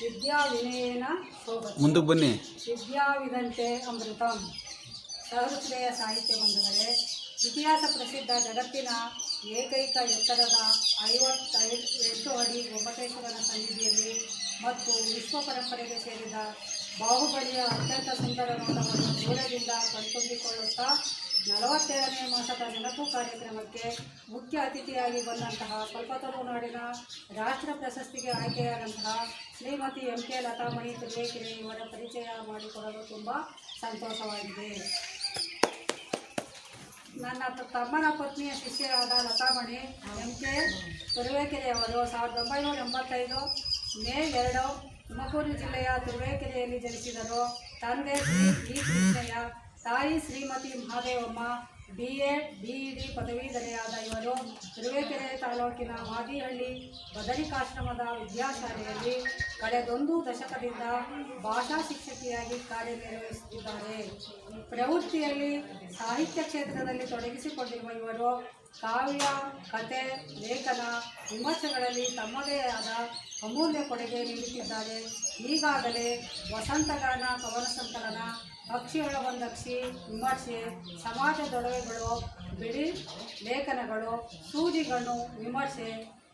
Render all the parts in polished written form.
ವಿದ್ಯಾ ವಿನಯೇನ ಶೋಭತೆ. ಮುಂದಕ್ಕೆ ಬನ್ನಿ. ವಿದ್ಯಾವಿದಂತೆ ಅಮೃತಂ. ಸಹೃದಯ ಸಾಹಿತ್ಯ ಬಂಧುಗಳೇ, ಇತಿಹಾಸ ಪ್ರಸಿದ್ಧ ಜಗತ್ತಿನ ಏಕೈಕ ಎತ್ತರದ 58 ಅಡಿ ಗೋಮಟೇಶ್ವರನ ಸನ್ನಿಧಿಯಲ್ಲಿ ಮತ್ತು ವಿಶ್ವ ಪರಂಪರೆಗೆ ಸೇರಿದ ಬಾಹುಬಲಿಯ ಅತ್ಯಂತ ಸುಂದರ ನೋಟವನ್ನು ದೂರದಿಂದ ಕಣ್ತುಂಬಿಕೊಳ್ಳುತ್ತಾ 47ನೇ ಮಾಸದ ನೆನಪು ಕಾರ್ಯಕ್ರಮಕ್ಕೆ ಮುಖ್ಯ ಅತಿಥಿಯಾಗಿ ಬಂದಂತಹ ಕಲ್ಪತರುನಾಡಿನ ರಾಷ್ಟ್ರ ಪ್ರಶಸ್ತಿಗೆ ಆಯ್ಕೆಯಾದಂತಹ ಶ್ರೀಮತಿ MK ಲತಾಮಣಿ ತುರುವೇಕೆರೆ ಇವರ ಪರಿಚಯ ಮಾಡಿಕೊಡಲು ತುಂಬ ಸಂತೋಷವಾಗಿದೆ. ನನ್ನ ತಮ್ಮನ ಪತ್ನಿಯ ಶಿಷ್ಯರಾದ ಲತಾಮಣಿ MK ತುರುವೇಕೆರೆಯವರು 1985 ಮೇ 2 ತುಮಕೂರು ಜಿಲ್ಲೆಯ ತುರುವೇಕೆರೆಯಲ್ಲಿ ಜನಿಸಿದರು. ತಂದೆ ಶ್ರೀ ಕೃಷ್ಣಯ್ಯ, ತಾಯಿ ಶ್ರೀಮತಿ ಮಹಾದೇವಮ್ಮ. BA BEd ಪದವೀಧರೆಯಾದ ಇವರು ತುರುವೇಕೆರೆ ತಾಲೂಕಿನ ಮಾದಿಹಳ್ಳಿ ಬದರಿಕಾಶ್ರಮದ ವಿದ್ಯಾಶಾಲೆಯಲ್ಲಿ ಕಳೆದೊಂದು ದಶಕದಿಂದ ಭಾಷಾ ಶಿಕ್ಷಕಿಯಾಗಿ ಕಾರ್ಯನಿರ್ವಹಿಸುತ್ತಿದ್ದಾರೆ. ಪ್ರವೃತ್ತಿಯಲ್ಲಿ ಸಾಹಿತ್ಯ ಕ್ಷೇತ್ರದಲ್ಲಿ ತೊಡಗಿಸಿಕೊಂಡಿರುವ ಇವರು ಕಾವ್ಯ, ಕತೆ, ಲೇಖನ, ವಿಮರ್ಶೆಗಳಲ್ಲಿ ತಮ್ಮದೇ ಆದ ಅಮೂಲ್ಯ ಕೊಡುಗೆ ನೀಡುತ್ತಿದ್ದಾರೆ. ಈಗಾಗಲೇ ವಸಂತಗಾನ ಕವನ ಸಂಕಲನ, ಅಕ್ಷಿಯೊಳಗೊಂದಕ್ಷಿ ವಿಮರ್ಶೆ, ಸಮಾಜದೊಡವೆಗಳು, ಬಿಡಿ ಲೇಖನಗಳು, ಸೂಜಿಗಣ್ಣು ವಿಮರ್ಶೆ,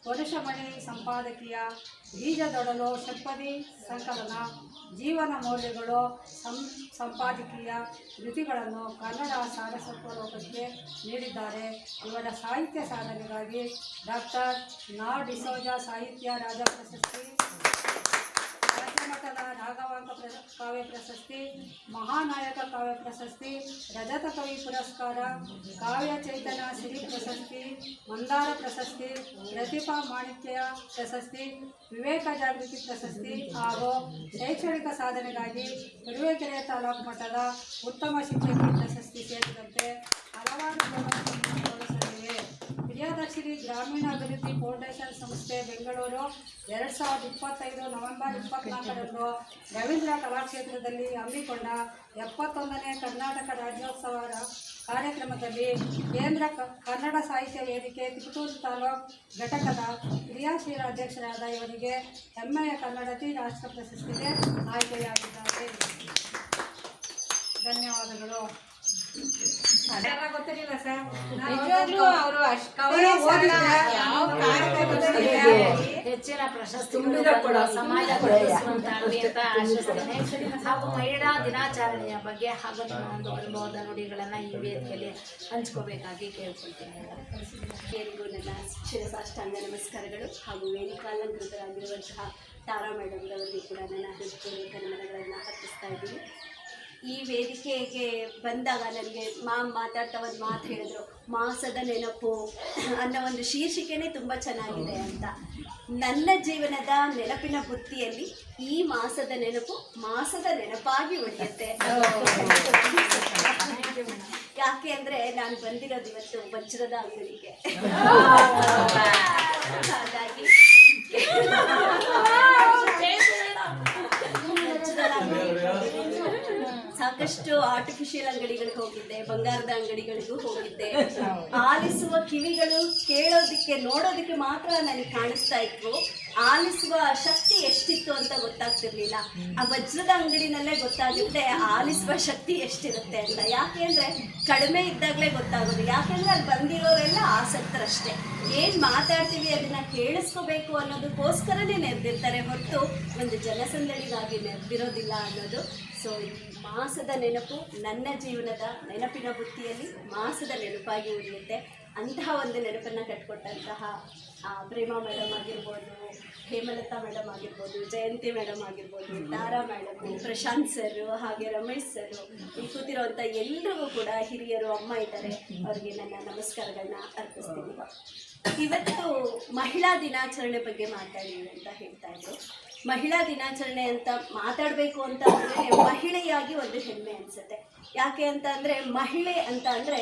ವರುಷಮಣಿ ಸಂಪಾದಕೀಯ, ಬೀಜದೊಡಲು ಷಟ್ಪದಿ ಸಂಕಲನ, ಜೀವನ ಮೌಲ್ಯಗಳು ಸಂಪಾದಕೀಯ ಕೃತಿಗಳನ್ನು ಕನ್ನಡ ಸಾರಸ್ವತ ಲೋಕಕ್ಕೆ ನೀಡಿದ್ದಾರೆ. ಇವರ ಸಾಹಿತ್ಯ ಸಾಧನೆಗಾಗಿ ಡಾಕ್ಟರ್ ನಾ ಡಿಸೋಜ ಸಾಹಿತ್ಯ ರಾಜ ಪ್ರಶಸ್ತಿ, ರಾಜ್ಯಮಟ್ಟದ ರಾಘವಾಂಕ ಕಾವ್ಯ ಪ್ರಶಸ್ತಿ, ಮಹಾನಾಯಕ ಕಾವ್ಯ ಪ್ರಶಸ್ತಿ, ರಜತ ಕವಿ ಪುರಸ್ಕಾರ, ಕಾವ್ಯ ಚೈತನ್ಯ ಸಿರಿ ಪ್ರಶಸ್ತಿ, ಮಂದಾರ ಪ್ರಶಸ್ತಿ, ಪ್ರತಿಭಾ ಮಾಣಿಕ್ಯ ಪ್ರಶಸ್ತಿ, ವಿವೇಕ ಜಾಗೃತಿ ಪ್ರಶಸ್ತಿ ಹಾಗೂ ಶೈಕ್ಷಣಿಕ ಸಾಧನೆಗಾಗಿ ತುರುವೇಕೆರೆ ತಾಲೂಕು ಮಟ್ಟದ ಉತ್ತಮ ಶಿಕ್ಷಕಿ ಪ್ರಶಸ್ತಿ ಸೇರಿದಂತೆ ಹಲವಾರು ಗೌರವಗಳನ್ನು ಸಲ್ಲಿಸಿವೆ. ಪ್ರಿಯದರ್ಶಿನಿ ಗ್ರಾಮೀಣ ಅಭಿವೃದ್ಧಿ ಫೌಂಡೇಶನ್ ಸಂಸ್ಥೆ ಬೆಂಗಳೂರು 2025 ನವೆಂಬರ್ 24ರಂದು ರವೀಂದ್ರ ಕಲಾಕ್ಷೇತ್ರದಲ್ಲಿ ಹಮ್ಮಿಕೊಂಡ 71ನೇ ಕರ್ನಾಟಕ ರಾಜ್ಯೋತ್ಸವ ಕಾರ್ಯಕ್ರಮದಲ್ಲಿ ಕೇಂದ್ರ ಕನ್ನಡ ಸಾಹಿತ್ಯ ವೇದಿಕೆ ತಿಪಟೂರು ತಾಲೂಕು ಘಟಕದ ಕ್ರಿಯಾಶೀಲ ಅಧ್ಯಕ್ಷರಾದ ಇವರಿಗೆ ಹೆಮ್ಮೆಯ ಕನ್ನಡತಿ ರಾಷ್ಟ್ರ ಪ್ರಶಸ್ತಿಗೆ ಆಯ್ಕೆಯಾಗಿದ್ದಾರೆ. ಧನ್ಯವಾದಗಳು. ಗೊತ್ತಿರಲಿಲ್ಲ ಸರ್, ಅವರು ಹೆಚ್ಚಿನ ಪ್ರಶಸ್ತಿ ಸಮಾಜ ಅಂತ ಆಶಿಸ್ತೇನೆ. ಹಾಗೂ ಮಹಿಳಾ ದಿನಾಚರಣೆಯ ಬಗ್ಗೆ ಹಾಗೂ ನಿಮ್ಮ ಒಂದು ಅನುಭವದ ನುಡಿಗಳನ್ನು ಈ ವೇದಿಕೆಯಲ್ಲಿ ಹಂಚ್ಕೋಬೇಕಾಗಿ ಕೇಳ್ಕೊಳ್ತೀನಿ. ಎಲ್ಲರಿಗೂ ನನ್ನ ಶಿಕ್ಷಣ ಸಾಷ್ಟಾಂಗ ನಮಸ್ಕಾರಗಳು. ಹಾಗೂ ವೇದಿಕಾಲಂಕೃತರಾಗಿರುವಂತಹ ತಾರಾ ಮೇಡಮ್ರವರಿಗೆ ಕೂಡ ನನ್ನ ಹೃತ್ಪೂರ್ವಕ ನಮನಗಳನ್ನು ಅರ್ಪಿಸ್ತಾ ಇದ್ದೀನಿ. ಈ ವೇದಿಕೆಗೆ ಬಂದಾಗ ನನಗೆ ಮಾತಾಡ್ತಾ ಒಂದು ಮಾತು ಹೇಳಿದ್ರು, ಮಾಸದ ನೆನಪು ಅನ್ನೋ ಒಂದು ಶೀರ್ಷಿಕೆನೇ ತುಂಬ ಚೆನ್ನಾಗಿದೆ ಅಂತ. ನನ್ನ ಜೀವನದ ನೆನಪಿನ ಬುತ್ತಿಯಲ್ಲಿ ಈ ಮಾಸದ ನೆನಪು ಮಾಸದ ನೆನಪಾಗಿ ಉಳಿಯುತ್ತೆ. ಯಾಕೆ ಅಂದರೆ ನಾನು ಬಂದಿರೋದು ಇವತ್ತು ವಜ್ರದ ಅಂಗಡಿಗೆ. ಹಾಗಾಗಿ ಸಾಕಷ್ಟು ಆರ್ಟಿಫಿಷಿಯಲ್ ಅಂಗಡಿಗಳಿಗೆ ಹೋಗಿದ್ದೆ, ಬಂಗಾರದ ಅಂಗಡಿಗಳಿಗೂ ಹೋಗಿದ್ದೆ. ಆಲಿಸುವ ಕಿವಿಗಳು ಕೇಳೋದಕ್ಕೆ ನೋಡೋದಕ್ಕೆ ಮಾತ್ರ ನನಗೆ ಕಾಣಿಸ್ತಾ ಇತ್ತು. ಆಲಿಸುವ ಶಕ್ತಿ ಎಷ್ಟಿತ್ತು ಅಂತ ಗೊತ್ತಾಗ್ತಿರ್ಲಿಲ್ಲ. ಆ ವಜ್ರದ ಅಂಗಡಿನಲ್ಲೇ ಗೊತ್ತಾಗುತ್ತೆ ಆಲಿಸುವ ಶಕ್ತಿ ಎಷ್ಟಿರುತ್ತೆ ಅಂತ. ಯಾಕೆ ಅಂದರೆ ಕಡಿಮೆ ಇದ್ದಾಗಲೇ ಗೊತ್ತಾಗೋದು. ಯಾಕೆಂದರೆ ಅಲ್ಲಿ ಬಂದಿರೋರೆಲ್ಲ ಆಸಕ್ತರಷ್ಟೇ. ಏನು ಮಾತಾಡ್ತೀವಿ ಅದನ್ನು ಕೇಳಿಸ್ಕೋಬೇಕು ಅನ್ನೋದಕ್ಕೋಸ್ಕರನೇ ನೆರೆದಿರ್ತಾರೆ ಹೊರತು ಒಂದು ಜನಸಂದಣಿಗಾಗಿ ನೆರೆದಿರೋದಿಲ್ಲ ಅನ್ನೋದು. ಸೊ ಮಾಸದ ನೆನಪು ನನ್ನ ಜೀವನದ ನೆನಪಿನ ಬುತ್ತಿಯಲ್ಲಿ ಮಾಸದ ನೆನಪಾಗಿ ಉಳಿಯುತ್ತೆ. ಅಂತಹ ಒಂದು ನೆನಪನ್ನು ಕಟ್ಕೊಟ್ಟಂತಹ ಪ್ರೇಮಾ ಮೇಡಮ್ ಆಗಿರ್ಬೋದು, ಹೇಮಲತಾ ಮೇಡಮ್ ಆಗಿರ್ಬೋದು, ಜಯಂತಿ ಮೇಡಮ್ ಆಗಿರ್ಬೋದು, ತಾರಾ ಮೇಡಮು, ಪ್ರಶಾಂತ್ ಸರ್, ಹಾಗೆ ರಮೇಶ್ ಸರ್, ಇಲ್ಲಿ ಕೂತಿರೋವಂಥ ಎಲ್ರಿಗೂ ಕೂಡ ಹಿರಿಯರು, ಅಮ್ಮ ಇದ್ದಾರೆ, ಅವರಿಗೆ ನನ್ನ ನಮಸ್ಕಾರಗಳನ್ನ ಅರ್ಪಿಸ್ತೀನಿ. ಇವತ್ತು ಮಹಿಳಾ ದಿನಾಚರಣೆ ಬಗ್ಗೆ ಮಾತಾಡಿವಿ ಅಂತ ಹೇಳ್ತಾ ಇದ್ರು. ಮಹಿಳಾ ದಿನಾಚರಣೆ ಅಂತ ಮಾತಾಡಬೇಕು ಅಂತ ಅಂದರೆ ಮಹಿಳೆಯಾಗಿ ಒಂದು ಹೆಮ್ಮೆ ಅನಿಸುತ್ತೆ. ಯಾಕೆ ಅಂತ ಅಂದರೆ ಮಹಿಳೆ ಅಂತ ಅಂದರೆ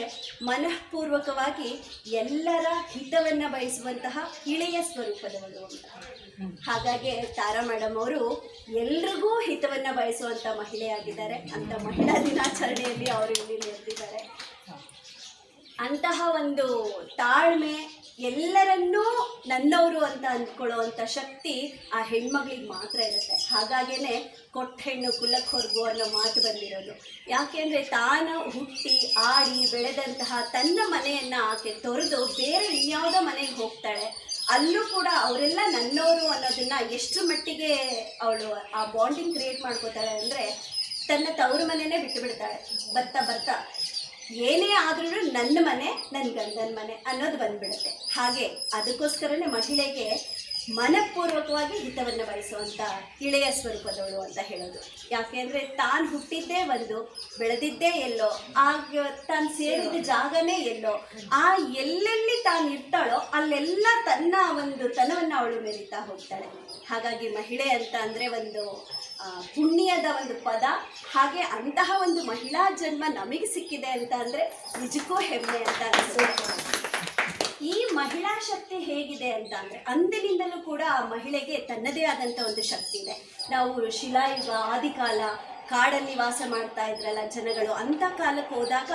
ಮನಃಪೂರ್ವಕವಾಗಿ ಎಲ್ಲರ ಹಿತವನ್ನು ಬಯಸುವಂತಹ ಇಳೆಯ ಸ್ವರೂಪದವಳು ಅಂತ. ಹಾಗಾಗಿ ತಾರಾ ಮೇಡಮ್ ಅವರು ಎಲ್ರಿಗೂ ಹಿತವನ್ನು ಬಯಸುವಂಥ ಮಹಿಳೆಯಾಗಿದ್ದಾರೆ. ಅಂತ ಮಹಿಳಾ ದಿನಾಚರಣೆಯಲ್ಲಿ ಅವರು ಇಲ್ಲಿ ನೆರೆದಿದ್ದಾರೆ. ಅಂತಹ ಒಂದು ತಾಳ್ಮೆ, ಎಲ್ಲರನ್ನೂ ನನ್ನವರು ಅಂತ ಅಂದ್ಕೊಳ್ಳುವಂಥ ಶಕ್ತಿ ಆ ಹೆಣ್ಮಗಳಿಗೆ ಮಾತ್ರ ಇರುತ್ತೆ. ಹಾಗಾಗೇನೆ ಕೊಟ್ಟ ಹೆಣ್ಣು ಕುಲಕ್ಕೆ ಹೊರಗು ಅನ್ನೋ ಮಾತು ಬಂದಿರೋದು. ಯಾಕೆಂದರೆ ತಾನು ಹುಟ್ಟಿ ಆಡಿ ಬೆಳೆದಂತಹ ತನ್ನ ಮನೆಯನ್ನು ಆಕೆ ತೊರೆದು ಬೇರೆ ಇನ್ಯಾವುದೋ ಮನೆಗೆ ಹೋಗ್ತಾಳೆ. ಅಲ್ಲೂ ಕೂಡ ಅವರೆಲ್ಲ ನನ್ನವರು ಅನ್ನೋದನ್ನ ಎಷ್ಟು ಮಟ್ಟಿಗೆ ಅವಳು ಆ ಬಾಂಡಿಂಗ್ ಕ್ರಿಯೇಟ್ ಮಾಡ್ಕೋತಾಳೆ ಅಂದರೆ ತನ್ನ ತವರು ಮನೆಯೇ ಬಿಟ್ಟು ಬಿಡ್ತಾಳೆ. ಬರ್ತಾ ಬರ್ತಾ ಏನೇ ಆದ್ರೂ ನನ್ನ ಮನೆ, ನನ್ನ ಗಂಡನ ಮನೆ ಅನ್ನೋದು ಬಂದ್ಬಿಡುತ್ತೆ. ಹಾಗೆ ಅದಕ್ಕೋಸ್ಕರನೇ ಮಹಿಳೆಗೆ ಮನಪೂರ್ವಕವಾಗಿ ಹಿತವನ್ನು ಬಯಸುವಂಥ ಇಳೆಯ ಸ್ವರೂಪದವಳು ಅಂತ ಹೇಳೋದು. ಯಾಕೆಂದರೆ ತಾನು ಹುಟ್ಟಿದ್ದೇ ಒಂದು, ಬೆಳೆದಿದ್ದೇ ಎಲ್ಲೋ, ಆಗ ತಾನು ಸೇರಿದ ಜಾಗನೇ ಎಲ್ಲೋ, ಆ ಎಲ್ಲೆಲ್ಲಿ ತಾನು ಇರ್ತಾಳೋ ಅಲ್ಲೆಲ್ಲ ತನ್ನ ಒಂದು ತನವನ್ನು ಅವಳು ಮೆರಿತಾ ಹೋಗ್ತಾಳೆ. ಹಾಗಾಗಿ ಮಹಿಳೆ ಅಂತ ಅಂದರೆ ಒಂದು ಪುಣ್ಯದ ಒಂದು ಪದ. ಹಾಗೆ ಅಂತಹ ಒಂದು ಮಹಿಳಾ ಜನ್ಮ ನಮಗೆ ಸಿಕ್ಕಿದೆ ಅಂತ ಅಂದರೆ ನಿಜಕ್ಕೂ ಹೆಮ್ಮೆ ಅಂತ ಅನಿಸುತ್ತೆ. ಈ ಮಹಿಳಾ ಶಕ್ತಿ ಹೇಗಿದೆ ಅಂತ ಅಂದರೆ ಅಂದಿನಿಂದಲೂ ಕೂಡ ಆ ಮಹಿಳೆಗೆ ತನ್ನದೇ ಆದಂಥ ಒಂದು ಶಕ್ತಿ ಇದೆ. ನಾವು ಶಿಲಾಯುಗ, ಆದಿಕಾಲ, ಕಾಡಲ್ಲಿ ವಾಸ ಮಾಡ್ತಾ ಇದ್ರಲ್ಲ ಜನಗಳು, ಅಂಥ ಕಾಲಕ್ಕೆ ಹೋದಾಗ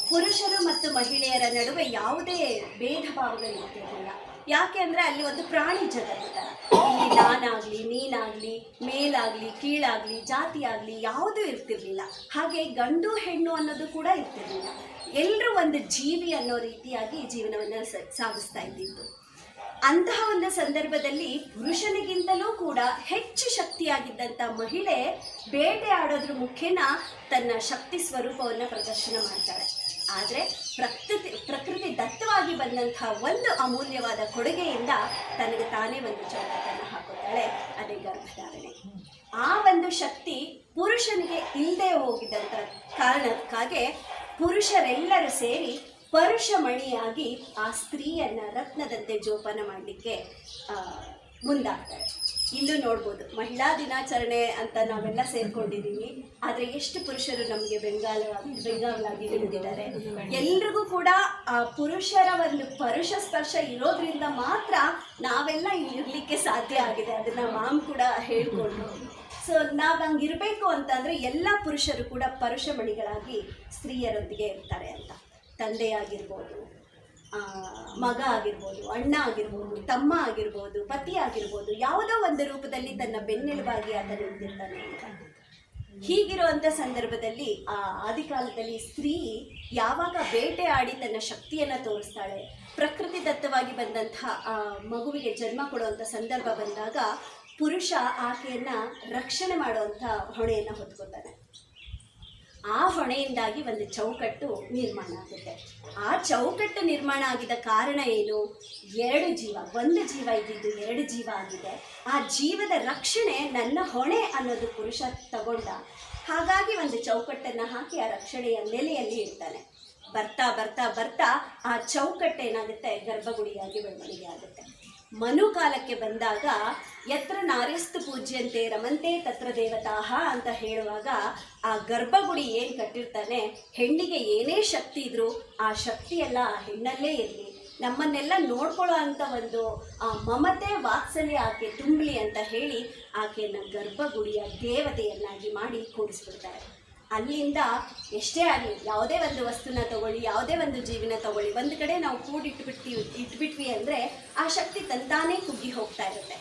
ಪುರುಷರು ಮತ್ತು ಮಹಿಳೆಯರ ನಡುವೆ ಯಾವುದೇ ಭೇದ ಭಾವಗಳಿರ್ತಿರಲಿಲ್ಲ. ಯಾಕೆ ಅಂದರೆ ಅಲ್ಲಿ ಒಂದು ಪ್ರಾಣಿ ಜಗತ್ತು ಥರ. ಇಲ್ಲಿ ನಾನಾಗಲಿ, ನೀನಾಗಲಿ, ಮೇಲಾಗಲಿ, ಕೀಳಾಗಲಿ, ಜಾತಿ ಆಗಲಿ ಯಾವುದೂ ಇರ್ತಿರ್ಲಿಲ್ಲ. ಹಾಗೆ ಗಂಡು ಹೆಣ್ಣು ಅನ್ನೋದು ಕೂಡ ಇರ್ತಿರ್ಲಿಲ್ಲ. ಎಲ್ಲರೂ ಒಂದು ಜೀವಿ ಅನ್ನೋ ರೀತಿಯಾಗಿ ಜೀವನವನ್ನು ಸಾಗಿಸ್ತಾ ಇದ್ದಿದ್ದು. ಅಂತಹ ಒಂದು ಸಂದರ್ಭದಲ್ಲಿ ಪುರುಷನಿಗಿಂತಲೂ ಕೂಡ ಹೆಚ್ಚು ಶಕ್ತಿಯಾಗಿದ್ದಂಥ ಮಹಿಳೆ ಬೇಟೆ ಆಡೋದ್ರ ಮುಖೇನ ತನ್ನ ಶಕ್ತಿ ಸ್ವರೂಪವನ್ನು ಪ್ರದರ್ಶನ ಮಾಡ್ತಾಳೆ. ಆದರೆ ಪ್ರಕೃತಿ ದತ್ತವಾಗಿ ಬಂದಂತಹ ಒಂದು ಅಮೂಲ್ಯವಾದ ಕೊಡುಗೆಯಿಂದ ತನಗೆ ತಾನೇ ಒಂದು ಚೌಕಟ್ಟನ್ನು ಹಾಕುತ್ತಾಳೆ, ಅದೇ ಗರ್ಭಧಾರಣೆ. ಆ ಒಂದು ಶಕ್ತಿ ಪುರುಷನಿಗೆ ಇಲ್ಲದೆ ಹೋಗಿದ್ದಂಥ ಕಾರಣಕ್ಕಾಗಿ ಪುರುಷರೆಲ್ಲರೂ ಸೇರಿ ಪರುಷಮಣಿಯಾಗಿ ಆ ಸ್ತ್ರೀಯನ್ನು ರತ್ನದಂತೆ ಜೋಪಾನ ಮಾಡಲಿಕ್ಕೆ ಮುಂದಾಗ್ತಾರೆ. ಇಲ್ಲೂ ನೋಡ್ಬೋದು, ಮಹಿಳಾ ದಿನಾಚರಣೆ ಅಂತ ನಾವೆಲ್ಲ ಸೇರ್ಕೊಂಡಿದ್ದೀವಿ, ಆದರೆ ಎಷ್ಟು ಪುರುಷರು ನಮಗೆ ಬೆಂಗಾವಲಾಗಿ ಹಿಡಿದಿದ್ದಾರೆ. ಎಲ್ರಿಗೂ ಕೂಡ ಆ ಪುರುಷರ ಒಂದು ಪರುಷ ಸ್ಪರ್ಶ ಇರೋದ್ರಿಂದ ಮಾತ್ರ ನಾವೆಲ್ಲ ಇರಲಿಕ್ಕೆ ಸಾಧ್ಯ ಆಗಿದೆ. ಅದನ್ನು ಮಾಮ್ ಕೂಡ ಹೇಳ್ಕೊಂಡು. ಸೊ ನಾವು ಹಂಗಿರಬೇಕು ಅಂತಂದರೆ ಎಲ್ಲ ಪುರುಷರು ಕೂಡ ಪರುಷಮಣಿಗಳಾಗಿ ಸ್ತ್ರೀಯರೊಂದಿಗೆ ಇರ್ತಾರೆ ಅಂತ. ತಂದೆಯಾಗಿರ್ಬೋದು, ಮಗ ಆಗಿರ್ಬೋದು, ಅಣ್ಣ ಆಗಿರ್ಬೋದು, ತಮ್ಮ ಆಗಿರ್ಬೋದು, ಪತಿ ಆಗಿರ್ಬೋದು, ಯಾವುದೋ ಒಂದು ರೂಪದಲ್ಲಿ ತನ್ನ ಬೆನ್ನೆಲುಬಾಗಿ ಆತ ನಿಂತಿರ್ತಾನೆ ಅಂತ. ಹೀಗಿರುವಂಥ ಸಂದರ್ಭದಲ್ಲಿ ಆ ಆದಿಕಾಲದಲ್ಲಿ ಸ್ತ್ರೀ ಯಾವಾಗ ಬೇಟೆ ಆಡಿ ತನ್ನ ಶಕ್ತಿಯನ್ನು ತೋರಿಸ್ತಾಳೆ, ಪ್ರಕೃತಿ ದತ್ತವಾಗಿ ಬಂದಂತಹ ಆ ಮಗುವಿಗೆ ಜನ್ಮ ಕೊಡುವಂಥ ಸಂದರ್ಭ ಬಂದಾಗ ಪುರುಷ ಆಕೆಯನ್ನು ರಕ್ಷಣೆ ಮಾಡುವಂಥ ಹೊಣೆಯನ್ನು ಹೊತ್ಕೋತಾನೆ. ಆ ಹೊಣೆಯಿಂದಾಗಿ ಒಂದು ಚೌಕಟ್ಟು ನಿರ್ಮಾಣ ಆಗುತ್ತೆ. ಆ ಚೌಕಟ್ಟು ನಿರ್ಮಾಣ ಆಗಿದ್ದ ಕಾರಣ ಏನು? ಎರಡು ಜೀವ, ಒಂದು ಜೀವ ಇದ್ದಿದ್ದು ಎರಡು ಜೀವ ಆಗಿದೆ. ಆ ಜೀವದ ರಕ್ಷಣೆ ನನ್ನ ಹೊಣೆ ಅನ್ನೋದು ಪುರುಷ ತಗೊಂಡ. ಹಾಗಾಗಿ ಒಂದು ಚೌಕಟ್ಟನ್ನು ಹಾಕಿ ಆ ರಕ್ಷಣೆಯ ನೆಲೆಯಲ್ಲಿ ಇರ್ತಾನೆ. ಬರ್ತಾ ಬರ್ತಾ ಬರ್ತಾ ಆ ಚೌಕಟ್ಟೇನಾಗುತ್ತೆ, ಗರ್ಭಗುಡಿಯಾಗಿ ಬೆಳವಣಿಗೆ ಆಗುತ್ತೆ. ಮನುಕಾಲಕ್ಕೆ ಬಂದಾಗ ಯತ್ರ ನಾರ್ಯಸ್ತು ಪೂಜ್ಯಂತೆ ರಮಂತೆ ತತ್ರ ದೇವತಾಹ ಅಂತ ಹೇಳುವಾಗ ಆ ಗರ್ಭಗುಡಿ ಏನು ಕಟ್ಟಿರ್ತಾನೆ, ಹೆಣ್ಣಿಗೆ ಏನೇ ಶಕ್ತಿ ಇದ್ರೂ ಆ ಶಕ್ತಿಯೆಲ್ಲ ಆ ಹೆಣ್ಣಲ್ಲೇ ಇರಲಿ, ನಮ್ಮನ್ನೆಲ್ಲ ನೋಡ್ಕೊಳ್ಳೋ ಅಂಥ ಒಂದು ಆ ಮಮತೆ ವಾತ್ಸಲ್ಯ ಆಕೆ ತುಂಬಲಿ ಅಂತ ಹೇಳಿ ಆಕೆಯನ್ನು ಗರ್ಭಗುಡಿಯ ದೇವತೆಯನ್ನಾಗಿ ಮಾಡಿ ಕೂಡಿಸ್ಬಿಡ್ತಾರೆ. ಅಲ್ಲಿಂದ ಎಷ್ಟೇ ಆಗಲಿ, ಯಾವುದೇ ಒಂದು ವಸ್ತುನ ತಗೊಳ್ಳಿ, ಯಾವುದೇ ಒಂದು ಜೀವಿನ ತಗೊಳ್ಳಿ, ಒಂದು ಕಡೆ ನಾವು ಇಟ್ಬಿಟ್ವಿ ಅಂದರೆ ಆ ಶಕ್ತಿ ತಂತಾನೇ ಕುಗ್ಗಿ ಹೋಗ್ತಾ ಇರುತ್ತೆ.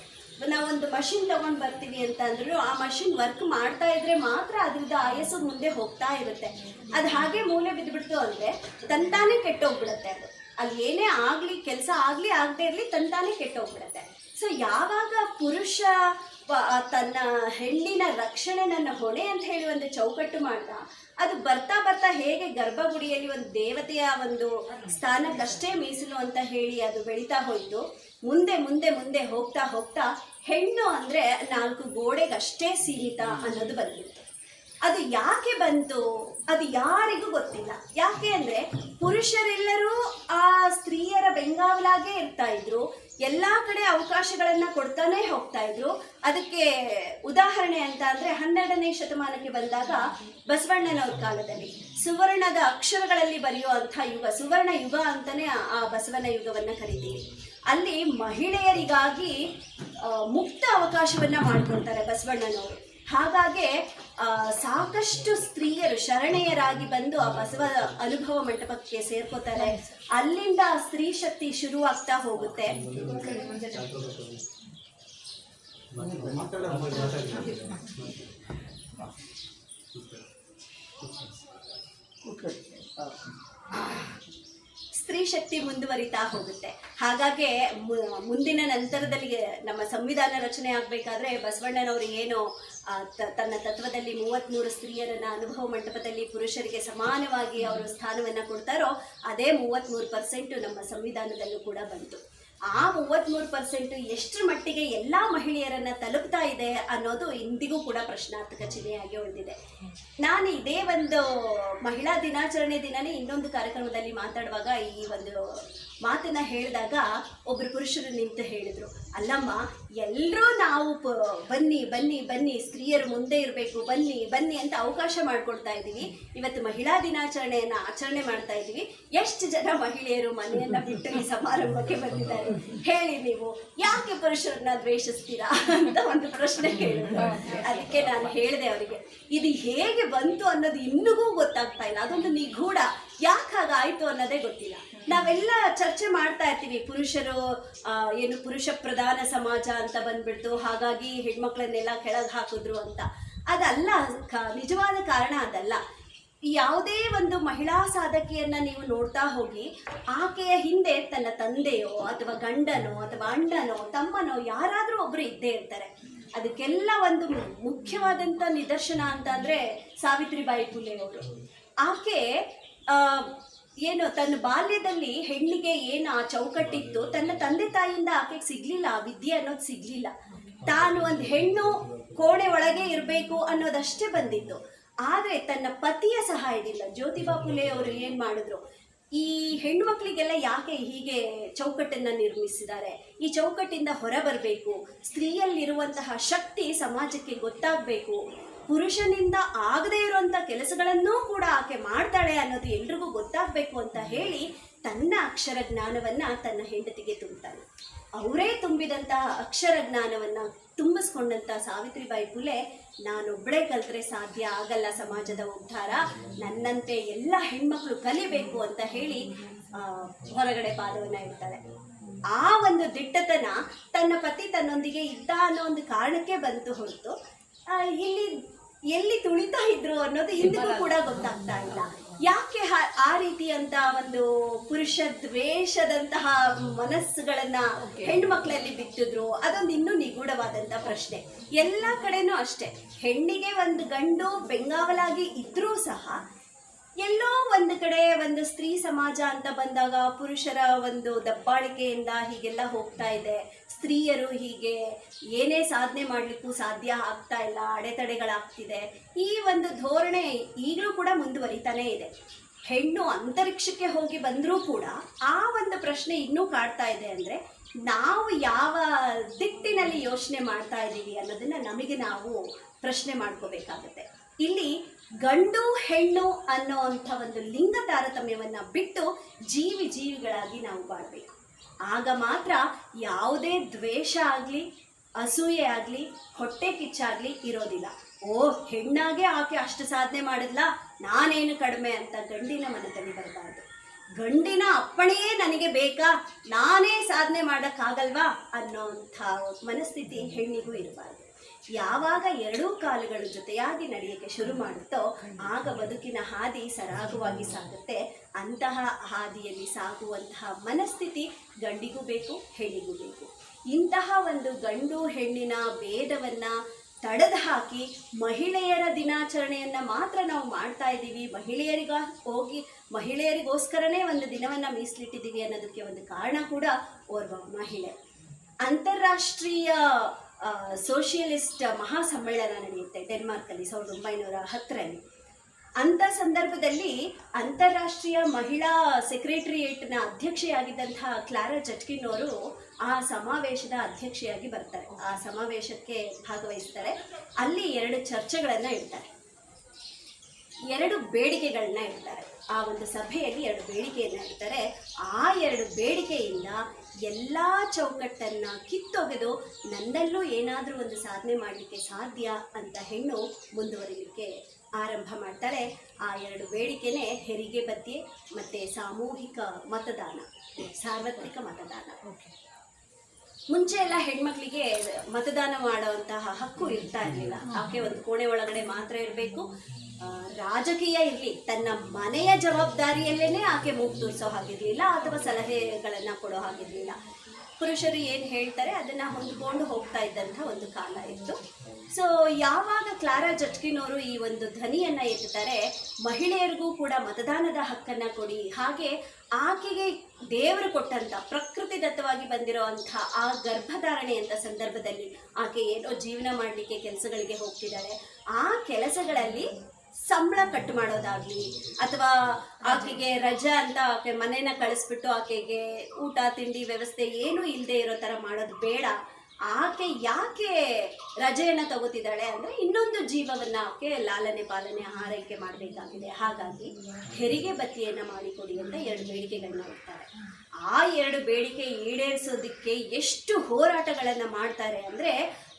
ನಾವೊಂದು ಮಷಿನ್ ತೊಗೊಂಡು ಬರ್ತೀವಿ ಅಂತ ಅಂದ್ರೂ ಆ ಮಷಿನ್ ವರ್ಕ್ ಮಾಡ್ತಾ ಇದ್ರೆ ಮಾತ್ರ ಅದ್ರದ್ದು ಆಯಸ್ಸು ಮುಂದೆ ಹೋಗ್ತಾ ಇರುತ್ತೆ. ಅದು ಹಾಗೆ ಮೂಲೆ ಬಿದ್ದುಬಿಡ್ತು ಅಂದರೆ ತಂತಾನೇ ಕೆಟ್ಟೋಗ್ಬಿಡುತ್ತೆ. ಅದು ಅಲ್ಲಿ ಏನೇ ಆಗಲಿ, ಕೆಲಸ ಆಗಲಿ ಆಗದೆ ಇರಲಿ, ತಂತಾನೇ ಕೆಟ್ಟೋಗ್ಬಿಡುತ್ತೆ. ಸೊ ಯಾವಾಗ ಪುರುಷ ತನ್ನ ಹೆಣ್ಣಿನ ರಕ್ಷಣೆ ನನ್ನ ಹೊಣೆ ಅಂತ ಹೇಳಿ ಒಂದು ಚೌಕಟ್ಟು ಮಾಡ್ದ, ಅದು ಬರ್ತಾ ಬರ್ತಾ ಹೇಗೆ ಗರ್ಭಗುಡಿಯಲ್ಲಿ ಒಂದು ದೇವತೆಯ ಒಂದು ಸ್ಥಾನಕ್ಕಷ್ಟೇ ಮೀಸಲು ಅಂತ ಹೇಳಿ ಅದು ಬೆಳೀತಾ ಹೋಯಿತು. ಮುಂದೆ ಮುಂದೆ ಮುಂದೆ ಹೋಗ್ತಾ ಹೋಗ್ತಾ ಹೆಣ್ಣು ಅಂದರೆ 4 ಗೋಡೆಗಷ್ಟೇ ಸೀಮಿತ ಅನ್ನೋದು ಬಂದಿತ್ತು. ಅದು ಯಾಕೆ ಬಂತು ಅದು ಯಾರಿಗೂ ಗೊತ್ತಿಲ್ಲ. ಯಾಕೆ ಅಂದರೆ ಪುರುಷರೆಲ್ಲರೂ ಆ ಸ್ತ್ರೀಯರ ಬೆಂಗಾವಲಾಗೆ ಇರ್ತಾ ಇದ್ರು, ಎಲ್ಲ ಕಡೆ ಅವಕಾಶಗಳನ್ನು ಕೊಡ್ತಾನೆ ಹೋಗ್ತಾ ಇದ್ರು. ಅದಕ್ಕೆ ಉದಾಹರಣೆ ಅಂತ ಅಂದರೆ 12ನೇ ಶತಮಾನಕ್ಕೆ ಬಂದಾಗ ಬಸವಣ್ಣನವ್ರ ಕಾಲದಲ್ಲಿ ಸುವರ್ಣದ ಅಕ್ಷರಗಳಲ್ಲಿ ಬರೆಯುವಂಥ ಯುಗ, ಸುವರ್ಣ ಯುಗ ಅಂತಲೇ ಆ ಬಸವನ ಯುಗವನ್ನು ಕರಿತೀವಿ. ಅಲ್ಲಿ ಮಹಿಳೆಯರಿಗಾಗಿ ಮುಕ್ತ ಅವಕಾಶವನ್ನು ಮಾಡ್ಕೊಳ್ತಾರೆ ಬಸವಣ್ಣನವರು. ಹಾಗಾಗಿ ಸಾಕಷ್ಟು ಸ್ತ್ರೀಯರು ಶರಣೆಯರಾಗಿ ಬಂದು ಆ ಬಸವ ಅನುಭವ ಮಂಟಪಕ್ಕೆ ಸೇರ್ಕೋತಾರೆ. ಅಲ್ಲಿಂದ ಸ್ತ್ರೀ ಶಕ್ತಿ ಶುರುವಾಗ್ತಾ ಹೋಗುತ್ತೆ. ಸ್ತ್ರೀ ಶಕ್ತಿ ಮುಂದುವರಿತಾ ಹೋಗುತ್ತೆ. ಹಾಗಾಗಿ ಮುಂದಿನ ನಂತರದಲ್ಲಿ ನಮ್ಮ ಸಂವಿಧಾನ ರಚನೆ ಆಗಬೇಕಾದ್ರೆ ಬಸವಣ್ಣನವರು ಏನು ತನ್ನ ತತ್ವದಲ್ಲಿ 33 ಸ್ತ್ರೀಯರನ್ನ ಅನುಭವ ಮಂಟಪದಲ್ಲಿ ಪುರುಷರಿಗೆ ಸಮಾನವಾಗಿ ಅವರು ಸ್ಥಾನವನ್ನು ಕೊಡ್ತಾರೋ ಅದೇ 33% ನಮ್ಮ ಸಂವಿಧಾನದಲ್ಲೂ ಕೂಡ ಬಂತು. ಆ 33% ಎಷ್ಟರ ಮಟ್ಟಿಗೆ ಎಲ್ಲ ಮಹಿಳೆಯರನ್ನ ತಲುಪ್ತಾ ಇದೆ ಅನ್ನೋದು ಇಂದಿಗೂ ಕೂಡ ಪ್ರಶ್ನಾರ್ಥಕ ಚಿಹ್ನೆಯಾಗಿ ಉಳಿದಿದೆ. ನಾನು ಇದೇ ಒಂದು ಮಹಿಳಾ ದಿನಾಚರಣೆ ದಿನನೇ ಇನ್ನೊಂದು ಕಾರ್ಯಕ್ರಮದಲ್ಲಿ ಮಾತಾಡುವಾಗ ಈ ಒಂದು ಮಾತನ್ನ ಹೇಳಿದಾಗ ಒಬ್ರು ಪುರುಷರು ನಿಂತು ಹೇಳಿದ್ರು, ಅಲ್ಲಮ್ಮ ಎಲ್ಲರೂ ನಾವು ಬನ್ನಿ ಬನ್ನಿ ಬನ್ನಿ ಸ್ತ್ರೀಯರು ಮುಂದೆ ಇರಬೇಕು ಬನ್ನಿ ಬನ್ನಿ ಅಂತ ಅವಕಾಶ ಮಾಡ್ಕೊಡ್ತಾ ಇದ್ದೀವಿ. ಇವತ್ತು ಮಹಿಳಾ ದಿನಾಚರಣೆಯನ್ನು ಆಚರಣೆ ಮಾಡ್ತಾ ಇದ್ದೀವಿ. ಎಷ್ಟು ಜನ ಮಹಿಳೆಯರು ಮನೆಯನ್ನ ಬಿಟ್ಟು ಈ ಸಮಾರಂಭಕ್ಕೆ ಬಂದಿದ್ದಾರೆ ಹೇಳಿ, ನೀವು ಯಾಕೆ ಪುರುಷರನ್ನ ದ್ವೇಷಿಸ್ತೀರಾ ಅಂತ ಒಂದು ಪ್ರಶ್ನೆ ಕೇಳಿದ್ರು. ಅದಕ್ಕೆ ನಾನು ಹೇಳಿದೆ ಅವರಿಗೆ, ಇದು ಹೇಗೆ ಬಂತು ಅನ್ನೋದು ಇನ್ನೂ ಗೊತ್ತಾಗ್ತಾ ಇಲ್ಲ. ಅದೊಂದು ನಿಗೂಢ, ಯಾಕೆ ಹಾಗಾಯ್ತು ಅನ್ನೋದೇ ಗೊತ್ತಿಲ್ಲ. ನಾವೆಲ್ಲ ಚರ್ಚೆ ಮಾಡ್ತಾ ಇರ್ತೀವಿ, ಪುರುಷರು ಏನು ಪುರುಷ ಪ್ರಧಾನ ಸಮಾಜ ಅಂತ ಬಂದ್ಬಿಡ್ತು, ಹಾಗಾಗಿ ಹೆಣ್ಮಕ್ಳನ್ನೆಲ್ಲ ಕೆಳಗೆ ಹಾಕಿದ್ರು ಅಂತ. ಅದಲ್ಲ, ನಿಜವಾದ ಕಾರಣ ಅದಲ್ಲ. ಯಾವುದೇ ಒಂದು ಮಹಿಳಾ ಸಾಧಕಿಯನ್ನ ನೀವು ನೋಡ್ತಾ ಹೋಗಿ, ಆಕೆಯ ಹಿಂದೆ ತನ್ನ ತಂದೆಯೋ ಅಥವಾ ಗಂಡನೋ ಅಥವಾ ಅಣ್ಣನೋ ತಮ್ಮನೋ ಯಾರಾದರೂ ಒಬ್ರು ಇದ್ದೇ ಇರ್ತಾರೆ. ಅದಕ್ಕೆಲ್ಲ ಒಂದು ಮುಖ್ಯವಾದಂಥ ನಿದರ್ಶನ ಅಂತ ಅಂದರೆ ಸಾವಿತ್ರಿಬಾಯಿ ಫುಲೆ ಅವರು. ಆಕೆ ಏನು ತನ್ನ ಬಾಲ್ಯದಲ್ಲಿ ಹೆಣ್ಣಿಗೆ ಏನು ಆ ಚೌಕಟ್ಟಿತ್ತು, ತನ್ನ ತಂದೆ ತಾಯಿಯಿಂದ ಆಕೆಗೆ ಸಿಗ್ಲಿಲ್ಲ, ಆ ವಿದ್ಯೆ ಅನ್ನೋದು ಸಿಗ್ಲಿಲ್ಲ. ತಾನು ಒಂದು ಹೆಣ್ಣು ಕೋಣೆ ಒಳಗೆ ಇರಬೇಕು ಅನ್ನೋದಷ್ಟೇ ಬಂದಿತ್ತು. ಆದರೆ ತನ್ನ ಪತಿಯ ಸಹಾಯದಿಂದ ಜ್ಯೋತಿಬಾ ಫುಲೆ ಅವರು ಏನು ಮಾಡಿದ್ರು, ಈ ಹೆಣ್ಣು ಮಕ್ಕಳಿಗೆಲ್ಲ ಯಾಕೆ ಹೀಗೆ ಚೌಕಟ್ಟನ್ನು ನಿರ್ಮಿಸಿದ್ದಾರೆ, ಈ ಚೌಕಟ್ಟಿಂದ ಹೊರಬರಬೇಕು, ಸ್ತ್ರೀಯಲ್ಲಿರುವಂತಹ ಶಕ್ತಿ ಸಮಾಜಕ್ಕೆ ಗೊತ್ತಾಗಬೇಕು, ಪುರುಷನಿಂದ ಆಗದೇ ಇರುವಂಥ ಕೆಲಸಗಳನ್ನೂ ಕೂಡ ಆಕೆ ಮಾಡ್ತಾಳೆ ಅನ್ನೋದು ಎಲ್ರಿಗೂ ಗೊತ್ತಾಗಬೇಕು ಅಂತ ಹೇಳಿ ತನ್ನ ಅಕ್ಷರ ಜ್ಞಾನವನ್ನು ತನ್ನ ಹೆಂಡತಿಗೆ ತುಂಬುತ್ತಾನೆ. ಅವರೇ ತುಂಬಿದಂತಹ ಅಕ್ಷರ ಜ್ಞಾನವನ್ನು ತುಂಬಿಸ್ಕೊಂಡಂಥ ಸಾವಿತ್ರಿಬಾಯಿ ಫುಲೆ, ನಾನೊಬ್ಬಳೇ ಕಲಿತ್ರೆ ಸಾಧ್ಯ ಆಗಲ್ಲ ಸಮಾಜದ ಉದ್ಧಾರ, ನನ್ನಂತೆ ಎಲ್ಲ ಹೆಣ್ಮಕ್ಳು ಕಲಿಬೇಕು ಅಂತ ಹೇಳಿ ಹೊರಗಡೆ ಪಾದವನ್ನು ಇಡ್ತಾಳೆ. ಆ ಒಂದು ದಿಟ್ಟತನ ತನ್ನ ಪತಿ ತನ್ನೊಂದಿಗೆ ಇದ್ದ ಅನ್ನೋ ಒಂದು ಕಾರಣಕ್ಕೆ ಬಂತು ಹೊರತು ಇಲ್ಲಿ ಎಲ್ಲಿ ತುಳಿತಾ ಇದ್ರು ಅನ್ನೋದು ಇಂದಿಗೂ ಕೂಡ ಗೊತ್ತಾಗ್ತಾ ಇಲ್ಲ. ಯಾಕೆ ಆ ರೀತಿಯಂತ ಒಂದು ಪುರುಷ ದ್ವೇಷದಂತಹ ಮನಸ್ಸುಗಳನ್ನ ಹೆಣ್ಣು ಮಕ್ಕಳಲ್ಲಿ ಬಿತ್ತಿದ್ರು, ಅದೊಂದು ಇನ್ನೂ ನಿಗೂಢವಾದಂಥ ಪ್ರಶ್ನೆ. ಎಲ್ಲ ಕಡೆನೂ ಅಷ್ಟೇ, ಹೆಣ್ಣಿಗೆ ಒಂದು ಗಂಡು ಬೆಂಗಾವಲಾಗಿ ಇದ್ರೂ ಸಹ ಎಲ್ಲೋ ಒಂದು ಕಡೆ ಒಂದು ಸ್ತ್ರೀ ಸಮಾಜ ಅಂತ ಬಂದಾಗ ಪುರುಷರ ಒಂದು ದಬ್ಬಾಳಿಕೆಯಿಂದ ಹೀಗೆಲ್ಲ ಹೋಗ್ತಾ ಇದೆ. ಸ್ತ್ರೀಯರು ಹೀಗೆ ಏನೇ ಸಾಧನೆ ಮಾಡಲಿಕ್ಕೂ ಸಾಧ್ಯ ಆಗ್ತಾ ಇಲ್ಲ, ಅಡೆತಡೆಗಳಾಗ್ತಿದೆ. ಈ ಒಂದು ಧೋರಣೆ ಈಗಲೂ ಕೂಡ ಮುಂದುವರಿತಾನೇ ಇದೆ. ಹೆಣ್ಣು ಅಂತರಿಕ್ಷಕ್ಕೆ ಹೋಗಿ ಬಂದರೂ ಕೂಡ ಆ ಒಂದು ಪ್ರಶ್ನೆ ಇನ್ನೂ ಕಾಡ್ತಾ ಇದೆ. ಅಂದರೆ ನಾವು ಯಾವ ದಿಟ್ಟಿನಲ್ಲಿ ಯೋಚನೆ ಮಾಡ್ತಾ ಇದ್ದೀವಿ ಅನ್ನೋದನ್ನು ನಮಗೆ ನಾವು ಪ್ರಶ್ನೆ ಮಾಡ್ಕೋಬೇಕಾಗುತ್ತೆ. ಇಲ್ಲಿ ಗಂಡು ಹೆಣ್ಣು ಅನ್ನೋ ಅಂಥ ಒಂದು ಲಿಂಗ ತಾರತಮ್ಯವನ್ನು ಬಿಟ್ಟು ಜೀವಿಗಳಾಗಿ ನಾವು ಬಾಳಬೇಕು. ಆಗ ಮಾತ್ರ ಯಾವುದೇ ದ್ವೇಷ ಆಗಲಿ, ಅಸೂಯೆ ಆಗಲಿ, ಹೊಟ್ಟೆ ಕಿಚ್ಚಾಗಲಿ ಇರೋದಿಲ್ಲ. ಹೆಣ್ಣಾಗೆ ಆಕೆ ಅಷ್ಟು ಸಾಧನೆ ಮಾಡಿದ್ಲ, ನಾನೇನು ಕಡಿಮೆ ಅಂತ ಗಂಡಿನ ಮನದಲ್ಲಿ ಬರಬಾರ್ದು. ಗಂಡಿನ ಅಪ್ಪಣೆಯೇ ನನಗೆ ಬೇಕಾ, ನಾನೇ ಸಾಧನೆ ಮಾಡೋಕ್ಕಾಗಲ್ವಾ ಅನ್ನೋ ಅಂಥ ಮನಸ್ಥಿತಿ ಹೆಣ್ಣಿಗೂ ಇರಬಾರ್ದು. ಯಾವಾಗ ಎರಡೂ ಕಾಲುಗಳು ಜೊತೆಯಾಗಿ ನಡೆಯೋಕ್ಕೆ ಶುರು ಮಾಡುತ್ತೋ ಆಗ ಬದುಕಿನ ಹಾದಿ ಸರಾಗವಾಗಿ ಸಾಗುತ್ತೆ. ಅಂತಹ ಹಾದಿಯಲ್ಲಿ ಸಾಗುವಂತಹ ಮನಸ್ಥಿತಿ ಗಂಡಿಗೂ ಬೇಕು, ಹೆಣ್ಣಿಗೂ ಬೇಕು. ಇಂತಹ ಒಂದು ಗಂಡು ಹೆಣ್ಣಿನ ಭೇದವನ್ನು ತಡೆದು ಹಾಕಿ ಮಹಿಳೆಯರ ದಿನಾಚರಣೆಯನ್ನು ಮಾತ್ರ ನಾವು ಮಾಡ್ತಾ ಇದ್ದೀವಿ, ಮಹಿಳೆಯರಿಗೋಸ್ಕರನೇ ಒಂದು ದಿನವನ್ನು ಮೀಸಲಿಟ್ಟಿದ್ದೀವಿ ಅನ್ನೋದಕ್ಕೆ ಒಂದು ಕಾರಣ ಕೂಡ ಓರ್ವ ಮಹಿಳೆ. ಅಂತಾರಾಷ್ಟ್ರೀಯ ಸೋಷಿಯಲಿಸ್ಟ್ ಮಹಾಸಮ್ಮೇಳನ ನಡೆಯುತ್ತೆ ಡೆನ್ಮಾರ್ಕಲ್ಲಿ 1910ರಲ್ಲಿ. ಅಂಥ ಸಂದರ್ಭದಲ್ಲಿ ಅಂತಾರಾಷ್ಟ್ರೀಯ ಮಹಿಳಾ ಸೆಕ್ರೆಟರಿಯೇಟ್ನ ಅಧ್ಯಕ್ಷೆಯಾಗಿದ್ದಂತಹ ಕ್ಲಾರಾ ಜಟ್ಕಿನ್ ಅವರು ಆ ಸಮಾವೇಶದ ಅಧ್ಯಕ್ಷೆಯಾಗಿ ಬರ್ತಾರೆ. ಆ ಸಮಾವೇಶಕ್ಕೆ ಭಾಗವಹಿಸ್ತಾರೆ. ಅಲ್ಲಿ 2 ಚರ್ಚೆಗಳನ್ನು ಇಡ್ತಾರೆ, 2 ಬೇಡಿಕೆಗಳನ್ನ ಇಡ್ತಾರೆ. ಆ ಒಂದು ಸಭೆಯಲ್ಲಿ 2 ಬೇಡಿಕೆಯನ್ನು ಇಡ್ತಾರೆ. ಆ 2 ಬೇಡಿಕೆಯಿಂದ ಎಲ್ಲ ಚೌಕಟ್ಟನ್ನು ಕಿತ್ತೊಗೆದು ನನ್ನಲ್ಲೂ ಏನಾದರೂ ಒಂದು ಸಾಧನೆ ಮಾಡಲಿಕ್ಕೆ ಸಾಧ್ಯ ಅಂತ ಹೆಣ್ಣು ಮುಂದುವರಿಲಿಕ್ಕೆ ಆರಂಭ ಮಾಡ್ತಾಳೆ. ಆ 2 ಬೇಡಿಕೆನೇ ಹೆರಿಗೆ ಭತ್ಯೆ ಮತ್ತು ಸಾಮೂಹಿಕ ಮತದಾನ, ಸಾರ್ವತ್ರಿಕ ಮತದಾನ. ಮುಂಚೆ ಎಲ್ಲ ಹೆಣ್ಮಕ್ಳಿಗೆ ಮತದಾನ ಮಾಡುವಂತಹ ಹಕ್ಕು ಇರ್ತಾ ಇರಲಿಲ್ಲ. ಆಕೆ ಒಂದು ಕೋಣೆ ಒಳಗಡೆ ಮಾತ್ರ ಇರಬೇಕು. ರಾಜಕೀಯ ಇರಲಿ, ತನ್ನ ಮನೆಯ ಜವಾಬ್ದಾರಿಯಲ್ಲೇನೆ ಆಕೆ ಮೂಗು ತೂರಿಸೋ ಹಾಗಿರಲಿಲ್ಲ ಅಥವಾ ಸಲಹೆಗಳನ್ನು ಕೊಡೋ ಹಾಗಿರಲಿಲ್ಲ. ಪುರುಷರು ಏನು ಹೇಳ್ತಾರೆ ಅದನ್ನು ಹೊಂದ್ಕೊಂಡು ಹೋಗ್ತಾ ಇದ್ದಂಥ ಒಂದು ಕಾಲ ಇತ್ತು. ಸೊ ಯಾವಾಗ ಕ್ಲಾರಾ ಜಟ್ಕಿನವರು ಈ ಒಂದು ಧ್ವನಿಯನ್ನು ಎತ್ತುತ್ತಾರೆ, ಮಹಿಳೆಯರಿಗೂ ಕೂಡ ಮತದಾನದ ಹಕ್ಕನ್ನು ಕೊಡಿ, ಹಾಗೆ ಆಕೆಗೆ ದೇವರು ಕೊಟ್ಟಂಥ ಪ್ರಕೃತಿದತ್ತವಾಗಿ ಬಂದಿರೋವಂಥ ಆ ಗರ್ಭಧಾರಣೆ ಅಂತ ಸಂದರ್ಭದಲ್ಲಿ ಆಕೆ ಏನೋ ಜೀವನ ಮಾಡಲಿಕ್ಕೆ ಕೆಲಸಗಳಿಗೆ ಹೋಗ್ತಿದ್ದಾಳೆ. ಆ ಕೆಲಸಗಳಲ್ಲಿ ಸಂಬಳ ಕಟ್ ಮಾಡೋದಾಗಲಿ ಅಥವಾ ಆಕೆಗೆ ರಜಾ ಅಂತ ಆಕೆ ಮನೇನ ಕಳಿಸ್ಬಿಟ್ಟು ಆಕೆಗೆ ಊಟ ತಿಂಡಿ ವ್ಯವಸ್ಥೆ ಏನೂ ಇಲ್ಲದೆ ಇರೋ ಥರ ಮಾಡೋದು ಬೇಡ. ಆಕೆ ಯಾಕೆ ರಜೆಯನ್ನು ತಗೋತಿದ್ದಾಳೆ ಅಂದರೆ ಇನ್ನೊಂದು ಜೀವವನ್ನು ಆಕೆ ಲಾಲನೆ ಪಾಲನೆ ಆರೈಕೆ ಮಾಡಬೇಕಾಗಿದೆ. ಹಾಗಾಗಿ ಹೆರಿಗೆ ಭತ್ಯೆಯನ್ನು ಮಾಡಿಕೊಡಿ ಅಂತ 2 ಬೇಡಿಕೆಗಳನ್ನ ಇಡ್ತಾರೆ. ಆ 2 ಬೇಡಿಕೆ ಈಡೇರಿಸೋದಕ್ಕೆ ಎಷ್ಟು ಹೋರಾಟಗಳನ್ನು ಮಾಡ್ತಾರೆ ಅಂದರೆ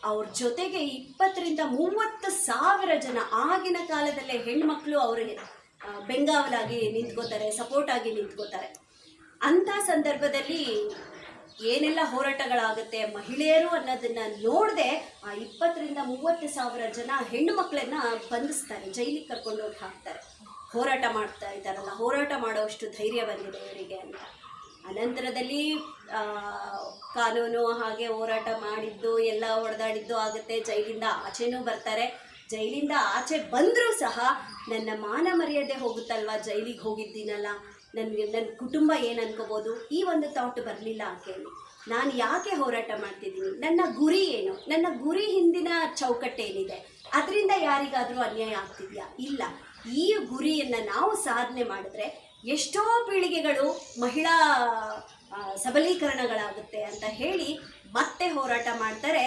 ಅವ್ರ ಜೊತೆಗೆ 20ರಿಂದ 30 ಸಾವಿರ ಜನ ಆಗಿನ ಕಾಲದಲ್ಲೇ ಹೆಣ್ಮಕ್ಳು ಅವ್ರಿಗೆ ಬೆಂಗಾವಲಾಗಿ ನಿಂತ್ಕೋತಾರೆ, ಸಪೋರ್ಟ್ ಆಗಿ ನಿಂತ್ಕೋತಾರೆ. ಅಂಥ ಸಂದರ್ಭದಲ್ಲಿ ಏನೆಲ್ಲ ಹೋರಾಟಗಳಾಗುತ್ತೆ ಮಹಿಳೆಯರು ಅನ್ನೋದನ್ನ ನೋಡದೆ ಆ 20ರಿಂದ 30 ಸಾವಿರ ಜನ ಹೆಣ್ಣು ಮಕ್ಕಳನ್ನ ಬಂಧಿಸ್ತಾರೆ, ಜೈಲಿಗೆ ಕರ್ಕೊಂಡೋಗಿ ಹಾಕ್ತಾರೆ. ಹೋರಾಟ ಮಾಡ್ತಾ ಇದ್ದಾರಲ್ಲ, ಹೋರಾಟ ಮಾಡೋಷ್ಟು ಧೈರ್ಯ ಬಂದಿದೆ ಇವರಿಗೆ ಅಂತ. ಅನಂತರದಲ್ಲಿ ಕಾನೂನು ಹಾಗೆ ಹೋರಾಟ ಮಾಡಿದ್ದು ಎಲ್ಲ ಹೊಡೆದಾಡಿದ್ದು ಆಗುತ್ತೆ. ಜೈಲಿಂದ ಆಚೆನೂ ಬರ್ತಾರೆ. ಜೈಲಿಂದ ಆಚೆ ಬಂದರೂ ಸಹ ನನ್ನ ಮಾನ ಮರ್ಯಾದೆ ಹೋಗುತ್ತಲ್ವ, ಜೈಲಿಗೆ ಹೋಗಿದ್ದೀನಲ್ಲ, ನನ್ನ ಕುಟುಂಬ ಏನು ಅನ್ಕೋಬೋದು, ಈ ಒಂದು ಥಾಟ್ ಬರಲಿಲ್ಲ ಆಕೆಯಲ್ಲಿ. ನಾನು ಯಾಕೆ ಹೋರಾಟ ಮಾಡ್ತಿದ್ದೀನಿ, ನನ್ನ ಗುರಿ ಏನು, ನನ್ನ ಗುರಿ ಹಿಂದಿನ ಚೌಕಟ್ಟೇನಿದೆ, ಅದರಿಂದ ಯಾರಿಗಾದರೂ ಅನ್ಯಾಯ ಆಗ್ತಿದೆಯಾ? ಇಲ್ಲ. ಈ ಗುರಿಯನ್ನು ನಾವು ಸಾಧನೆ ಮಾಡಿದ್ರೆ ಎಷ್ಟೋ ಪೀಳಿಗೆಗಳು ಮಹಿಳಾ ಸಬಲೀಕರಣಗಳಾಗುತ್ತೆ ಅಂತ ಹೇಳಿ ಮತ್ತೆ ಹೋರಾಟ ಮಾಡ್ತಾರೆ.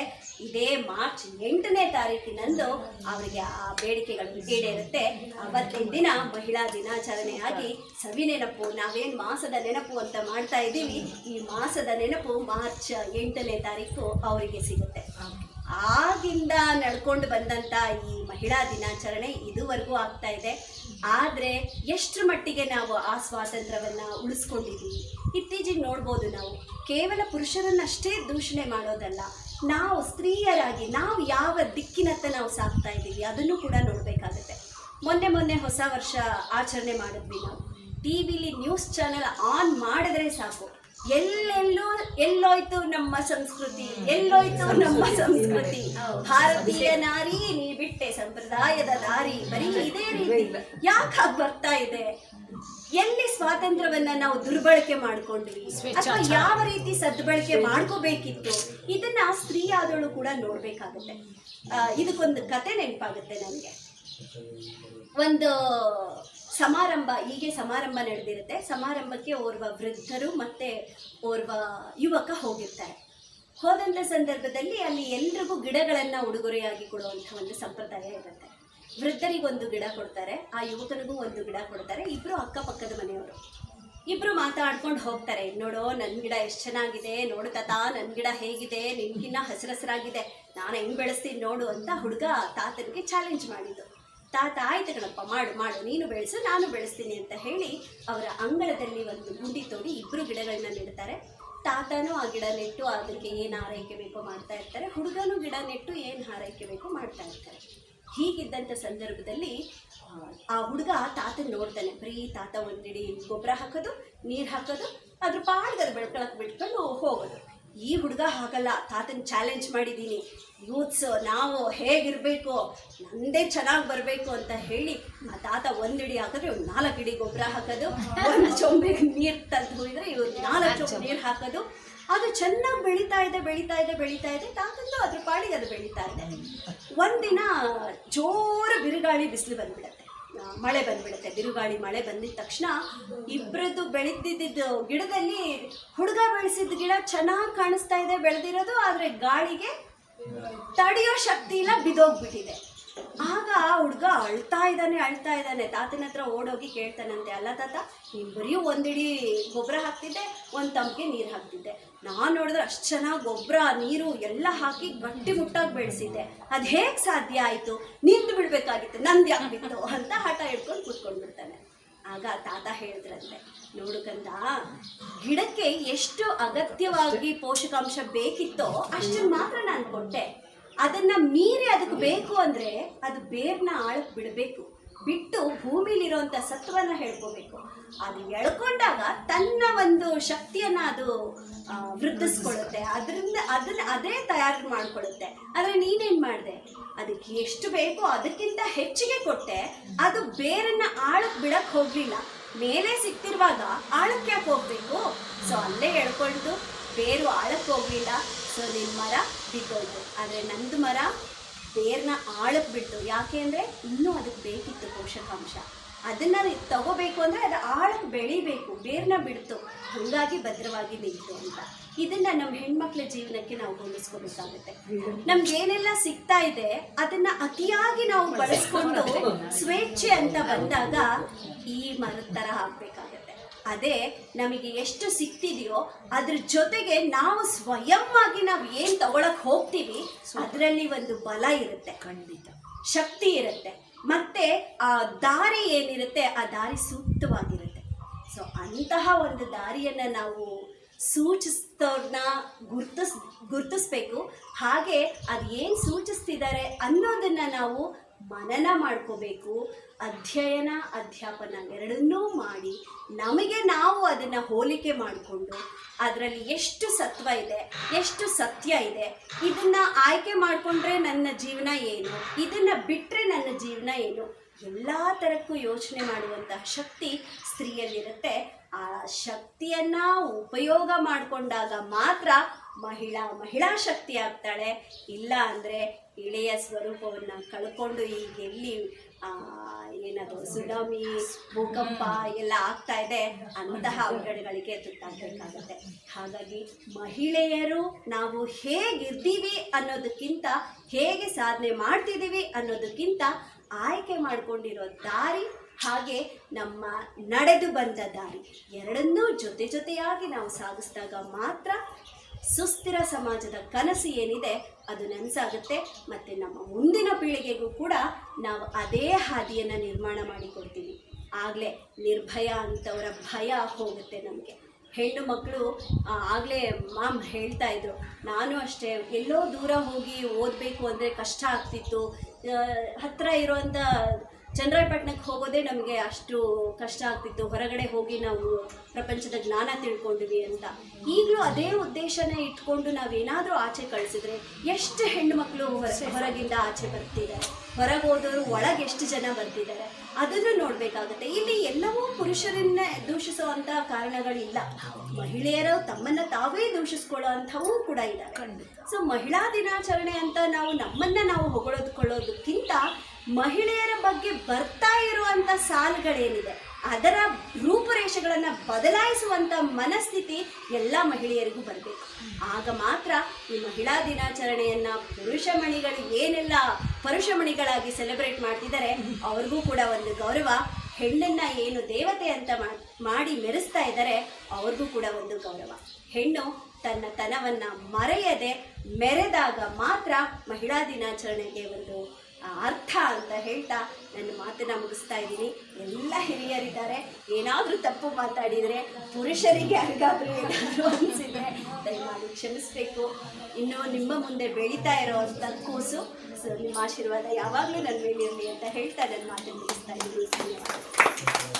ಇದೇ ಮಾರ್ಚ್ 8ನೇ ತಾರೀಕಿನಂದು ಅವರಿಗೆ ಆ ಬೇಡಿಕೆಗಳು ಈಡೇರುತ್ತೆ. ಅವತ್ತಿನ ದಿನ ಮಹಿಳಾ ದಿನಾಚರಣೆಯಾಗಿ ಸವಿ ನೆನಪು, ನಾವೇನು ಮಾಸದ ನೆನಪು ಅಂತ ಮಾಡ್ತಾ ಇದ್ದೀವಿ, ಈ ಮಾಸದ ನೆನಪು ಮಾರ್ಚ್ 8ನೇ ತಾರೀಕು ಅವರಿಗೆ ಸಿಗುತ್ತೆ. ಆಗಿಂದ ನಡ್ಕೊಂಡು ಬಂದಂಥ ಈ ಮಹಿಳಾ ದಿನಾಚರಣೆ ಇದುವರೆಗೂ ಆಗ್ತಾ ಇದೆ. ಆದರೆ ಎಷ್ಟರ ಮಟ್ಟಿಗೆ ನಾವು ಆ ಸ್ವಾತಂತ್ರ್ಯವನ್ನು ಉಳಿಸ್ಕೊಂಡಿದ್ದೀವಿ? ಇತ್ತೀಚೆಗೆ ನೋಡ್ಬೋದು, ನಾವು ಕೇವಲ ಪುರುಷರನ್ನಷ್ಟೇ ದೂಷಣೆ ಮಾಡೋದಲ್ಲ, ನಾವು ಸ್ತ್ರೀಯರಾಗಿ ನಾವು ಯಾವ ದಿಕ್ಕಿನತ್ತ ನಾವು ಸಾಗ್ತಾ ಇದ್ದೀವಿ ಅದನ್ನು ಕೂಡ ನೋಡಬೇಕಾಗುತ್ತೆ. ಮೊನ್ನೆ ಹೊಸ ವರ್ಷ ಆಚರಣೆ ಮಾಡಿದ್ವಿ ನಾವು. ಟಿ ವಿಲಿ ನ್ಯೂಸ್ ಚಾನೆಲ್ ಆನ್ ಮಾಡಿದ್ರೆ ಸಾಕು, ಎಲ್ಲೋಯ್ತು ನಮ್ಮ ಸಂಸ್ಕೃತಿ, ಎಲ್ಲೋಯ್ತು ನಮ್ಮ ಸಂಸ್ಕೃತಿ, ಭಾರತೀಯ ನಾರಿ ನೀ ಬಿಟ್ಟೆ ಸಂಪ್ರದಾಯದ ದಾರಿ, ಬರೀ ಇದೇ ರೀತಿ ಯಾಕೆ ಬರ್ತಾ ಇದೆ? ಎಲ್ಲಿ ಸ್ವಾತಂತ್ರ್ಯವನ್ನ ನಾವು ದುರ್ಬಳಕೆ ಮಾಡ್ಕೊಂಡ್ವಿ ಅಥವಾ ಯಾವ ರೀತಿ ಸದ್ಬಳಕೆ ಮಾಡ್ಕೋಬೇಕಿತ್ತು, ಇದನ್ನ ಸ್ತ್ರೀ ಆದವಳು ಕೂಡ ನೋಡ್ಬೇಕಾಗುತ್ತೆ. ಇದಕ್ಕೊಂದು ಕತೆ ನೆನಪಾಗುತ್ತೆ ನನಗೆ. ಒಂದು ಸಮಾರಂಭ, ಹೀಗೆ ಸಮಾರಂಭ ನಡೆದಿರುತ್ತೆ. ಸಮಾರಂಭಕ್ಕೆ ಓರ್ವ ವೃದ್ಧರು ಮತ್ತು ಓರ್ವ ಯುವಕ ಹೋಗಿರ್ತಾರೆ. ಹೋದಂಥ ಸಂದರ್ಭದಲ್ಲಿ ಅಲ್ಲಿ ಎಲ್ರಿಗೂ ಗಿಡಗಳನ್ನು ಉಡುಗೊರೆಯಾಗಿ ಕೊಡುವಂಥ ಒಂದು ಸಂಪ್ರದಾಯ ಇರುತ್ತೆ. ವೃದ್ಧರಿಗೊಂದು ಗಿಡ ಕೊಡ್ತಾರೆ, ಆ ಯುವಕನಿಗೂ ಒಂದು ಗಿಡ ಕೊಡ್ತಾರೆ. ಇಬ್ಬರು ಅಕ್ಕಪಕ್ಕದ ಮನೆಯವರು. ಇಬ್ಬರು ಮಾತಾಡ್ಕೊಂಡು ಹೋಗ್ತಾರೆ. ನೋಡೋ ನನ್ನ ಗಿಡ ಎಷ್ಟು ಚೆನ್ನಾಗಿದೆ, ನೋಡು ತಾತ ನನ್ನ ಗಿಡ ಹೇಗಿದೆ, ನಿನ್ಗಿನ್ನ ಹಸಿರಾಗಿದೆ, ನಾನು ಹೆಂಗೆ ಬೆಳೆಸ್ತೀನಿ ನೋಡು ಅಂತ ಹುಡುಗ ತಾತನಿಗೆ ಚಾಲೆಂಜ್ ಮಾಡಿದ್ದು. ತಾತ ಆಯ್ತು ಕಣಪ್ಪ, ಮಾಡು ನೀನು ಬೆಳೆಸು ನಾನು ಬೆಳೆಸ್ತೀನಿ ಅಂತ ಹೇಳಿ ಅವರ ಅಂಗಳದಲ್ಲಿ ಒಂದು ಗುಂಡಿ ತೋಡಿ ಇಬ್ಬರು ಗಿಡಗಳನ್ನ ನೆಡ್ತಾರೆ. ತಾತನೂ ಆ ಗಿಡ ನೆಟ್ಟು ಅದಕ್ಕೆ ಏನು ಆರೈಕೆ ಬೇಕೋ ಮಾಡ್ತಾ ಇರ್ತಾರೆ, ಹುಡುಗನೂ ಗಿಡ ನೆಟ್ಟು ಏನು ಆರೈಕೆ ಬೇಕೋ ಮಾಡ್ತಾ ಇರ್ತಾರೆ. ಹೀಗಿದ್ದಂಥ ಸಂದರ್ಭದಲ್ಲಿ ಆ ಹುಡುಗ ತಾತನ ನೋಡ್ತಾನೆ. ಬರೀ ತಾತ ಒಂದಿಡಿ ಗೊಬ್ಬರ ಹಾಕೋದು, ನೀರು ಹಾಕೋದು, ಅದ್ರ ಪಾಡ್ಗದು ಬೆಳ್ಕೊಳಕ್ಕೆ ಬಿಟ್ಕೊಂಡು ಹೋಗೋದು. ಈ ಹುಡುಗ ಹಾಗಲ್ಲ, ತಾತನ ಚಾಲೆಂಜ್ ಮಾಡಿದ್ದೀನಿ, ಯೂತ್ಸ್ ನಾವು ಹೇಗಿರಬೇಕು, ನಮ್ಮದೇ ಚೆನ್ನಾಗಿ ಬರಬೇಕು ಅಂತ ಹೇಳಿ ಆ ತಾತ ಒಂದಿಡಿ ಹಾಕಿದ್ರೆ ಇವ್ರು 4 ಇಡಿ ಗೊಬ್ಬರ ಹಾಕೋದು, ಒಂದು ಚೊಂಬಿಗೆ ನೀರು ತಂದು ಹೋಗಿದ್ರೆ ಇವ್ರು 4 ಚೊಂಬು ನೀರು ಹಾಕೋದು. ಅದು ಚೆನ್ನಾಗಿ ಬೆಳೀತಾ ಇದೆ. ತಾತಂದು ಅದ್ರ ಪಾಡಿಗೆ ಅದು ಬೆಳೀತಾ ಇದೆ. ಒಂದಿನ ಜೋರು ಬಿರುಗಾಳಿ ಬಿಸಿಲು ಬಂದ್ಬಿಡುತ್ತೆ, ಮಳೆ ಬಂದ್ಬಿಡುತ್ತೆ. ಬಿರುಗಾಳಿ ಮಳೆ ಬಂದಿದ ತಕ್ಷಣ ಇಬ್ಬರದ್ದು ಬೆಳೆದಿದ್ದು ಗಿಡದಲ್ಲಿ, ಹುಡುಗ ಬೆಳೆಸಿದ ಗಿಡ ಚೆನ್ನಾಗಿ ಕಾಣಿಸ್ತಾ ಇದೆ ಬೆಳೆದಿರೋದು, ಆದರೆ ಗಾಳಿಗೆ ತಡೆಯೋ ಶಕ್ತಿ ಇಲ್ಲ, ಬಿದ್ದೋಗ್ಬಿಟ್ಟಿದೆ. ಆಗ ಹುಡುಗ ಅಳ್ತಾ ಇದ್ದಾನೆ. ತಾತನ ಹತ್ರ ಓಡೋಗಿ ಕೇಳ್ತಾನಂತೆ, ಅಲ್ಲ ತಾತ, ನೀನು ಬರೀ ಒಂದಿಡಿ ಗೊಬ್ಬರ ಹಾಕ್ತಿದ್ದೆ, ಒಂದು ತಮ್ಗೆ ನೀರು ಹಾಕ್ತಿದ್ದೆ. ನಾನು ನೋಡಿದ್ರೆ ಅಷ್ಟು ಚೆನ್ನಾಗಿ ಗೊಬ್ಬರ ನೀರು ಎಲ್ಲ ಹಾಕಿ ಗಟ್ಟಿ ಮುಟ್ಟಾಗಿ ಬೆಳೆಸಿದ್ದೆ, ಅದು ಹೇಗೆ ಸಾಧ್ಯ ಆಯಿತು? ನಿಂದು ಬಿಡಬೇಕಾಗಿತ್ತು, ನಂದು ಯಾಕೆ ಬಿತ್ತು ಅಂತ ಹಠ ಹಿಡ್ಕೊಂಡು ಕೂತ್ಕೊಂಡ್ಬಿಡ್ತಾನೆ. ಆಗ ತಾತ ಹೇಳಿದ್ರಂತೆ, ನೋಡು ಕಂದ, ಗಿಡಕ್ಕೆ ಎಷ್ಟು ಅಗತ್ಯವಾಗಿ ಪೋಷಕಾಂಶ ಬೇಕಿತ್ತೋ ಅಷ್ಟನ್ನು ಮಾತ್ರ ನಾನು ಕೊಟ್ಟೆ. ಅದನ್ನು ಮೀರಿ ಅದಕ್ಕೆ ಬೇಕು ಅಂದರೆ ಅದು ಬೇರ್ನ ಆಳಕ್ಕೆ ಬಿಡಬೇಕು, ಬಿಟ್ಟು ಭೂಮಿಲಿರುವಂಥ ಸತ್ವನ ಹೇಳ್ಕೋಬೇಕು. ಅದು ಎಳ್ಕೊಂಡಾಗ ತನ್ನ ಒಂದು ಶಕ್ತಿಯನ್ನು ಅದು ವೃದ್ಧಿಸ್ಕೊಳ್ಳುತ್ತೆ, ಅದೇ ತಯಾರು ಮಾಡಿಕೊಳ್ಳುತ್ತೆ. ಆದರೆ ನೀನೇನು ಮಾಡಿದೆ, ಅದಕ್ಕೆ ಎಷ್ಟು ಬೇಕೋ ಅದಕ್ಕಿಂತ ಹೆಚ್ಚಿಗೆ ಕೊಟ್ಟೆ. ಅದು ಬೇರನ್ನು ಆಳಕ್ಕೆ ಬಿಡಕ್ಕೆ ಹೋಗಲಿಲ್ಲ. ಮೇಲೆ ಸಿಕ್ತಿರುವಾಗ ಆಳಕ್ಕೆ ಯಾಕೆ ಹೋಗಬೇಕು? ಸೊ ಅಲ್ಲೇ ಎಳ್ಕೊಂಡು ಬೇರು ಆಳಕ್ಕೆ ಹೋಗಲಿಲ್ಲ. ಸೊ ನಿನ್ನ ಮರ ಬಿದ್ದೋಯ್ತು. ಆದರೆ ನಂದು ಮರ ಬೇರ್ನ ಆಳಕ್ಕೆ ಬಿಡ್ತು. ಯಾಕೆ ಅಂದರೆ ಇನ್ನೂ ಅದಕ್ಕೆ ಬೇಕಿತ್ತು ಪೋಷಕಾಂಶ. ಅದನ್ನು ತಗೋಬೇಕು ಅಂದರೆ ಅದು ಆಳಕ್ಕೆ ಬೆಳಿಬೇಕು, ಬೇರ್ನ ಬಿಡ್ತು, ಹಾಗಾಗಿ ಭದ್ರವಾಗಿ ನಿಂತು ಅಂತ. ಇದನ್ನು ನಮ್ಮ ಹೆಣ್ಮಕ್ಳ ಜೀವನಕ್ಕೆ ನಾವು ಹೋಲಿಸ್ಕೋಬೇಕಾಗುತ್ತೆ. ನಮ್ಗೇನೆಲ್ಲ ಸಿಗ್ತಾ ಇದೆ ಅದನ್ನು ಅತಿಯಾಗಿ ನಾವು ಬಳಸ್ಕೊಂಡು ಸ್ವೇಚ್ಛೆ ಅಂತ ಬಂದಾಗ ಈ ಮರದ ಥರ ಆಗಬೇಕಾಗತ್ತೆ. ಅದೇ ನಮಗೆ ಎಷ್ಟು ಸಿಗ್ತಿದೆಯೋ ಅದ್ರ ಜೊತೆಗೆ ನಾವು ಸ್ವಯಂವಾಗಿ ನಾವು ಏನು ತಗೊಳಕ್ ಹೋಗ್ತೀವಿ ಅದರಲ್ಲಿ ಒಂದು ಬಲ ಇರುತ್ತೆ, ಖಂಡಿತ ಶಕ್ತಿ ಇರುತ್ತೆ. ಮತ್ತೆ ಆ ದಾರಿ ಏನಿರುತ್ತೆ ಆ ದಾರಿ ಸೂಕ್ತವಾಗಿರುತ್ತೆ. ಸೊ ಅಂತಹ ಒಂದು ದಾರಿಯನ್ನು ನಾವು ಸೂಚಿಸ್ತವ್ರನ್ನ ಗುರ್ತಿಸ್ಬೇಕು. ಹಾಗೆ ಅದು ಏನು ಸೂಚಿಸ್ತಿದ್ದಾರೆ ಅನ್ನೋದನ್ನು ನಾವು ಮನನ ಮಾಡ್ಕೋಬೇಕು. ಅಧ್ಯಯನ ಅಧ್ಯಾಪನ ಎರಡನ್ನೂ ಮಾಡಿ ನಮಗೆ ನಾವು ಅದನ್ನು ಹೋಲಿಕೆ ಮಾಡಿಕೊಂಡು ಅದರಲ್ಲಿ ಎಷ್ಟು ಸತ್ವ ಇದೆ, ಎಷ್ಟು ಸತ್ಯ ಇದೆ, ಇದನ್ನು ಆಯ್ಕೆ ಮಾಡಿಕೊಂಡ್ರೆ ನನ್ನ ಜೀವನ ಏನು, ಇದನ್ನು ಬಿಟ್ಟರೆ ನನ್ನ ಜೀವನ ಏನು, ಎಲ್ಲ ಥರಕ್ಕೂ ಯೋಚನೆ ಮಾಡುವಂತಹ ಶಕ್ತಿ ಸ್ತ್ರೀಯಲ್ಲಿರುತ್ತೆ. ಆ ಶಕ್ತಿಯನ್ನು ಉಪಯೋಗ ಮಾಡಿಕೊಂಡಾಗ ಮಾತ್ರ ಮಹಿಳಾ ಶಕ್ತಿ ಆಗ್ತಾಳೆ. ಇಲ್ಲ ಅಂದರೆ ಇಳೆಯ ಸ್ವರೂಪವನ್ನು ಕಳ್ಕೊಂಡು ಈಗ ಎಲ್ಲಿ ಏನದು ಸುನಾಮಿ, ಭೂಕಂಪ ಎಲ್ಲ ಆಗ್ತಾ ಇದೆ, ಅಂತಹ ಅವಘಡಗಳಿಗೆ ತುತ್ತಾಗಬೇಕಾಗತ್ತೆ. ಹಾಗಾಗಿ ಮಹಿಳೆಯರು ನಾವು ಹೇಗಿದ್ದೀವಿ ಅನ್ನೋದಕ್ಕಿಂತ, ಹೇಗೆ ಸಾಧನೆ ಮಾಡ್ತಿದ್ದೀವಿ ಅನ್ನೋದಕ್ಕಿಂತ ಆಯ್ಕೆ ಮಾಡಿಕೊಂಡಿರೋ ದಾರಿ ಹಾಗೆ ನಮ್ಮ ನಡೆದು ಬಂದ ದಾರಿ ಎರಡನ್ನೂ ಜೊತೆಯಾಗಿ ನಾವು ಸಾಗಿಸಿದಾಗ ಮಾತ್ರ ಸುಸ್ಥಿರ ಸಮಾಜದ ಕನಸು ಏನಿದೆ ಅದು ನನಸಾಗುತ್ತೆ. ಮತ್ತು ನಮ್ಮ ಮುಂದಿನ ಪೀಳಿಗೆಗೂ ಕೂಡ ನಾವು ಅದೇ ಹಾದಿಯನ್ನು ನಿರ್ಮಾಣ ಮಾಡಿಕೊಡ್ತೀವಿ. ಆಗಲೇ ನಿರ್ಭಯ ಅಂತವರ ಭಯ ಹೋಗುತ್ತೆ ನಮಗೆ. ಹೆಣ್ಣು ಮಕ್ಕಳು ಆಗಲೇ ಮಾಮ್ ಹೇಳ್ತಾ ಇದ್ರು, ನಾನು ಅಷ್ಟೇ ಎಲ್ಲೋ ದೂರ ಹೋಗಿ ಓದಬೇಕು ಅಂದರೆ ಕಷ್ಟ ಆಗ್ತಿತ್ತು. ಹತ್ತಿರ ಇರೋವಂಥ ಚನ್ನರಾಯಪಟ್ಟಣಕ್ಕೆ ಹೋಗೋದೇ ನಮಗೆ ಅಷ್ಟು ಕಷ್ಟ ಆಗ್ತಿತ್ತು. ಹೊರಗಡೆ ಹೋಗಿ ನಾವು ಪ್ರಪಂಚದ ಜ್ಞಾನ ತಿಳ್ಕೊಂಡಿವಿ ಅಂತ. ಈಗಲೂ ಅದೇ ಉದ್ದೇಶನ ಇಟ್ಕೊಂಡು ನಾವೇನಾದರೂ ಆಚೆ ಕಳಿಸಿದ್ರೆ ಎಷ್ಟು ಹೆಣ್ಣು ಮಕ್ಕಳು ಹೊರಗಿಂದ ಆಚೆ ಬರ್ತಿದ್ದಾರೆ, ಹೊರಗೆ ಹೋದವರು ಒಳಗೆ ಎಷ್ಟು ಜನ ಬರ್ತಿದ್ದಾರೆ ಅದನ್ನು ನೋಡಬೇಕಾಗುತ್ತೆ. ಇಲ್ಲಿ ಎಲ್ಲವೂ ಪುರುಷರನ್ನೇ ದೂಷಿಸುವಂಥ ಕಾರಣಗಳಿಲ್ಲ. ಮಹಿಳೆಯರು ತಮ್ಮನ್ನು ತಾವೇ ದೂಷಿಸ್ಕೊಳ್ಳೋ ಅಂಥವೂ ಕೂಡ ಇದ್ದಾರೆ. ಸೊ ಮಹಿಳಾ ದಿನಾಚರಣೆ ಅಂತ ನಾವು ನಮ್ಮನ್ನು ನಾವು ಹೊಗಳೋದಕ್ಕಿಂತ ಮಹಿಳೆಯರ ಬಗ್ಗೆ ಬರ್ತಾ ಇರುವಂಥ ಸಾಲುಗಳೇನಿದೆ ಅದರ ರೂಪುರೇಷೆಗಳನ್ನು ಬದಲಾಯಿಸುವಂಥ ಮನಸ್ಥಿತಿ ಎಲ್ಲ ಮಹಿಳೆಯರಿಗೂ ಬರಬೇಕು. ಆಗ ಮಾತ್ರ ಈ ಮಹಿಳಾ ದಿನಾಚರಣೆಯನ್ನು ಪುರುಷಮಣಿಗಳು ಏನೆಲ್ಲ ಪರುಷಮಣಿಗಳಾಗಿ ಸೆಲೆಬ್ರೇಟ್ ಮಾಡ್ತಿದ್ದಾರೆ ಅವ್ರಿಗೂ ಕೂಡ ಒಂದು ಗೌರವ. ಹೆಣ್ಣನ್ನು ಏನು ದೇವತೆ ಅಂತ ಮಾಡಿ ಮೆರೆಸ್ತಾ ಇದ್ದಾರೆ ಅವ್ರಿಗೂ ಕೂಡ ಒಂದು ಗೌರವ. ಹೆಣ್ಣು ತನ್ನ ತನವನ್ನು ಮರೆಯದೆ ಮೆರೆದಾಗ ಮಾತ್ರ ಮಹಿಳಾ ದಿನಾಚರಣೆಗೆ ಒಂದು ಅರ್ಥ ಅಂತ ಹೇಳ್ತಾ ನನ್ನ ಮಾತನ್ನು ಮುಗಿಸ್ತಾ ಇದ್ದೀನಿ. ಎಲ್ಲ ಹಿರಿಯರಿದ್ದಾರೆ, ಏನಾದರೂ ತಪ್ಪು ಮಾತಾಡಿದರೆ ಪುರುಷರಿಗೆ ಯಾರಿಗಾದರೂ ಏನಾದರೂ ಅನಿಸಿದರೆ ದಯಮಾಡಿ ಕ್ಷಮಿಸಬೇಕು. ಇನ್ನು ನಿಮ್ಮ ಮುಂದೆ ಬೆಳೀತಾ ಇರೋವಂಥ ಕೂಸು, ಸೊ ನಿಮ್ಮ ಆಶೀರ್ವಾದ ಯಾವಾಗಲೂ ನನ್ನ ಮೇಲಿರಲಿ ಅಂತ ಹೇಳ್ತಾ ನನ್ನ ಮಾತನ್ನು ಮುಗಿಸ್ತಾ ಇದ್ದೀನಿ. ಧನ್ಯವಾದ.